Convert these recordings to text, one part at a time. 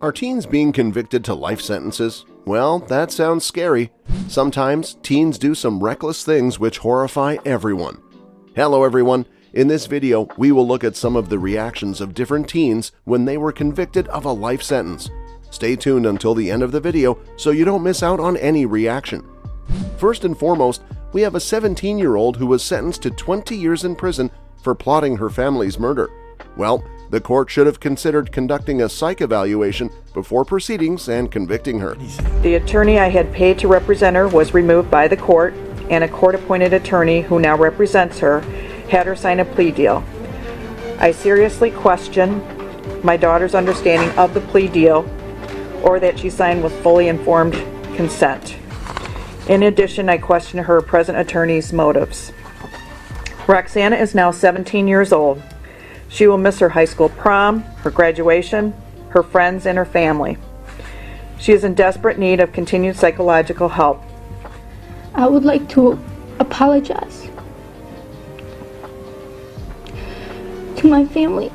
Are teens being convicted to life sentences? Well, that sounds scary. Sometimes teens do some reckless things which horrify everyone. Hello everyone. In this video, we will look at some of the reactions of different teens when they were convicted of a life sentence. Stay tuned until the end of the video so you don't miss out on any reaction. First and foremost, we have a 17-year-old who was sentenced to 20 years in prison for plotting her family's murder. Well, the court should have considered conducting a psych evaluation before proceedings and convicting her. The attorney I had paid to represent her was removed by the court, and a court-appointed attorney who now represents her had her sign a plea deal. I seriously question my daughter's understanding of the plea deal or that she signed with fully informed consent. In addition, I question her present attorney's motives. Roxana is now 17 years old. She will miss her high school prom, her graduation, her friends, and her family. She is in desperate need of continued psychological help. I would like to apologize to my family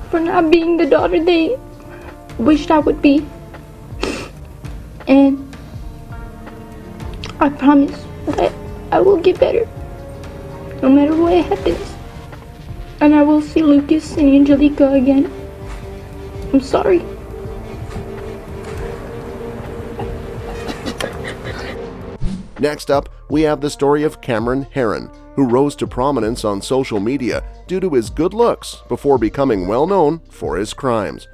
for not being the daughter they wished I would be. And I promise that I will get better, no matter what happens. And I will see Lucas and Angelica again. I'm sorry. Next up, we have the story of Cameron Herron, who rose to prominence on social media due to his good looks before becoming well known for his crimes.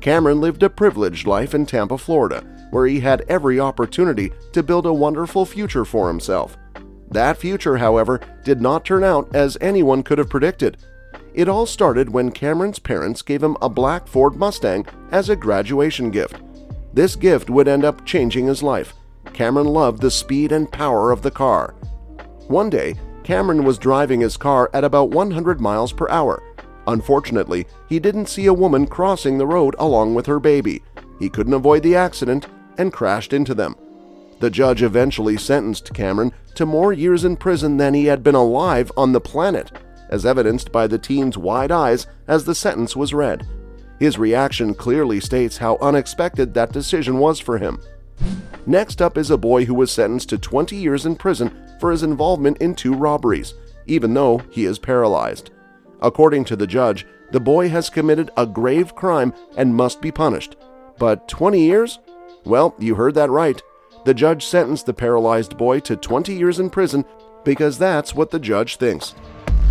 Cameron lived a privileged life in Tampa, Florida, where he had every opportunity to build a wonderful future for himself. That future, however, did not turn out as anyone could have predicted. It all started when Cameron's parents gave him a black Ford Mustang as a graduation gift. This gift would end up changing his life. Cameron loved the speed and power of the car. One day, Cameron was driving his car at about 100 miles per hour. Unfortunately, he didn't see a woman crossing the road along with her baby. He couldn't avoid the accident and crashed into them. The judge eventually sentenced Cameron to more years in prison than he had been alive on the planet, as evidenced by the teen's wide eyes as the sentence was read. His reaction clearly states how unexpected that decision was for him. Next up is a boy who was sentenced to 20 years in prison for his involvement in 2 robberies, even though he is paralyzed. According to the judge, the boy has committed a grave crime and must be punished. But 20 years? Well, you heard that right. The judge sentenced the paralyzed boy to 20 years in prison because that's what the judge thinks.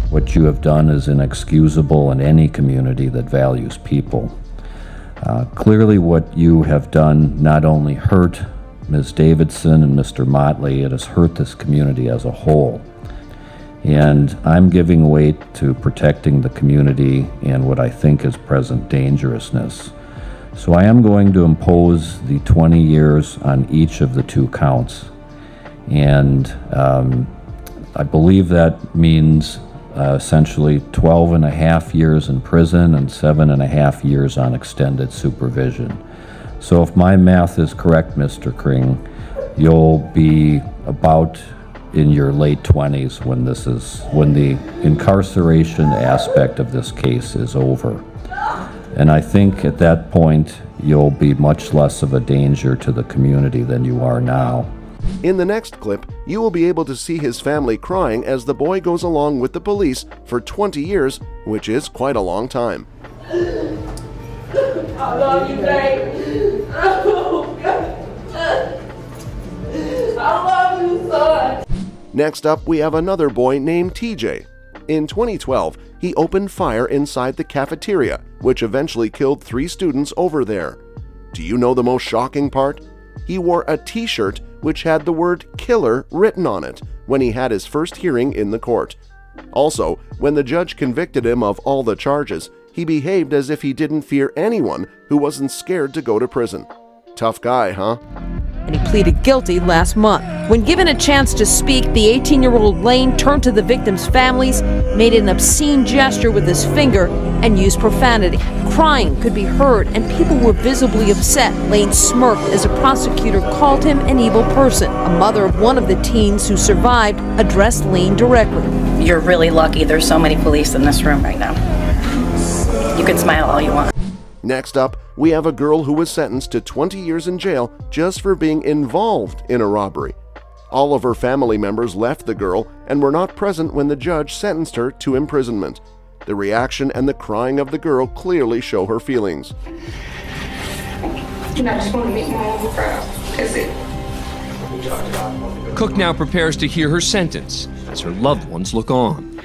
What you have done is inexcusable in any community that values people. Clearly what you have done not only hurt Ms. Davidson and Mr. Motley, it has hurt this community as a whole. And I'm giving weight to protecting the community and what I think is present dangerousness. So I am going to impose the 20 years on each of the 2 counts. And I believe that means essentially 12 and a half years in prison and 7.5 years on extended supervision. So if my math is correct, Mr. Kring, you'll be about in your late 20s when the incarceration aspect of this case is over. And I think at that point, you'll be much less of a danger to the community than you are now. In the next clip, you will be able to see his family crying as the boy goes along with the police for 20 years, which is quite a long time. I love you, babe. Oh, God. I love you, son. Next up, we have another boy named TJ. In 2012, he opened fire inside the cafeteria, which eventually killed 3 students over there. Do you know the most shocking part? He wore a t-shirt which had the word killer written on it when he had his first hearing in the court. Also, when the judge convicted him of all the charges, he behaved as if he didn't fear anyone who wasn't scared to go to prison. Tough guy, huh? And he pleaded guilty last month. When given a chance to speak, the 18-year-old Lane turned to the victims' families, made an obscene gesture with his finger, and used profanity. Crying could be heard, and people were visibly upset. Lane smirked as a prosecutor called him an evil person. A mother of one of the teens who survived addressed Lane directly. You're really lucky there's so many police in this room right now. can smile all you want. Next up, we have a girl who was sentenced to 20 years in jail just for being involved in a robbery. All of her family members left the girl and were not present when the judge sentenced her to imprisonment. The reaction and the crying of the girl clearly show her feelings. And I just want to make my mom proud. That's it. Cook now prepares to hear her sentence as her loved ones look on.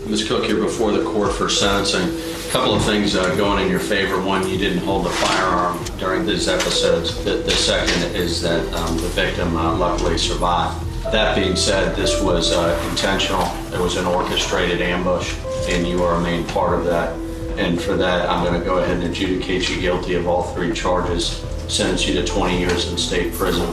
Ms. Cook, you're before the court for sentencing. A couple of things going in your favor. One, you didn't hold the firearm during these episodes. The second is that the victim luckily survived. That being said, this was intentional. It was an orchestrated ambush, and you are a main part of that. And for that, I'm going to go ahead and adjudicate you guilty of all 3 charges, sentence you to 20 years in state prison.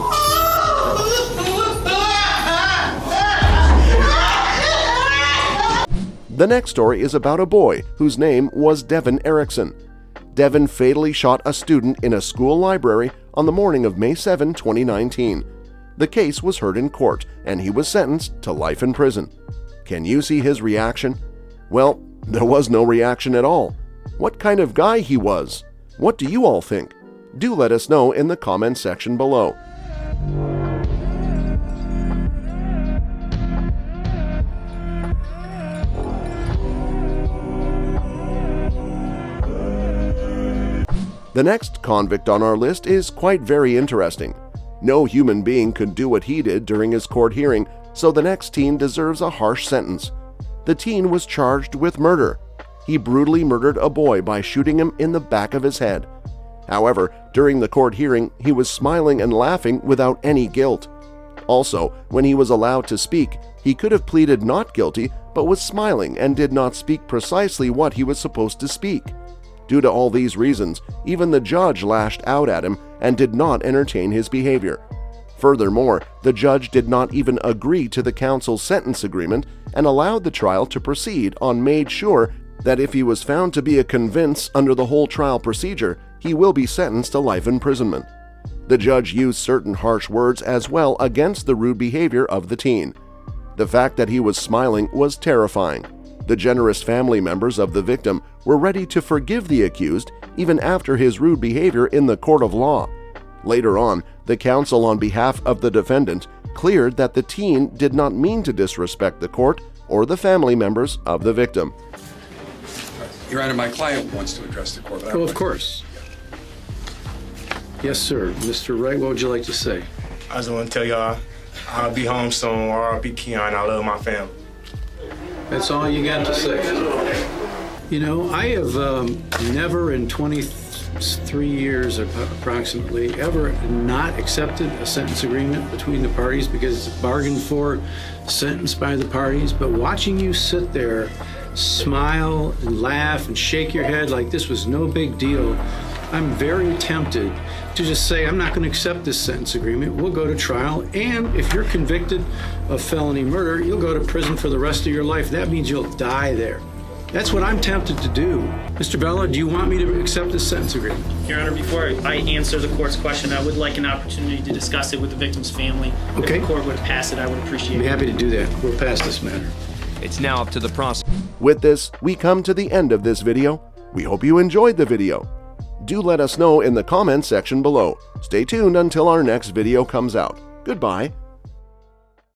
The next story is about a boy whose name was Devin Erickson. Devin fatally shot a student in a school library on the morning of May 7, 2019. The case was heard in court, and he was sentenced to life in prison. Can you see his reaction? Well, there was no reaction at all. What kind of guy he was? What do you all think? Do let us know in the comments section below. The next convict on our list is quite very interesting. No human being could do what he did during his court hearing, so the next teen deserves a harsh sentence. The teen was charged with murder. He brutally murdered a boy by shooting him in the back of his head. However, during the court hearing, he was smiling and laughing without any guilt. Also, when he was allowed to speak, he could have pleaded not guilty, but was smiling and did not speak precisely what he was supposed to speak. Due to all these reasons, even the judge lashed out at him and did not entertain his behavior. Furthermore, the judge did not even agree to the counsel's sentence agreement and allowed the trial to proceed and made sure that if he was found to be a convince under the whole trial procedure, he will be sentenced to life imprisonment. The judge used certain harsh words as well against the rude behavior of the teen. The fact that he was smiling was terrifying. The generous family members of the victim were ready to forgive the accused even after his rude behavior in the court of law. Later on, the counsel on behalf of the defendant cleared that the teen did not mean to disrespect the court or the family members of the victim. Your Honor, my client wants to address the court. Oh, of course. Yes, sir. Mr. Wright, what would you like to say? I just want to tell y'all, I'll be home soon, or I'll be Keon. I love my family. That's all you got to say. You know, I have never in 23 years approximately ever not accepted a sentence agreement between the parties because it's bargained for, sentenced by the parties. But watching you sit there, smile and laugh and shake your head like this was no big deal, I'm very tempted to just say, I'm not going to accept this sentence agreement. We'll go to trial, and if you're convicted of felony murder, you'll go to prison for the rest of your life. That means you'll die there. That's what I'm tempted to do. Mr. Bella, do you want me to accept this sentence agreement? Your Honor, before I answer the court's question, I would like an opportunity to discuss it with the victim's family. Okay. If the court would pass it, I would appreciate it. I'd be happy to do that. We'll pass this matter. It's now up to the prosecutor. With this, we come to the end of this video. We hope you enjoyed the video. Do let us know in the comments section below. Stay tuned until our next video comes out. Goodbye.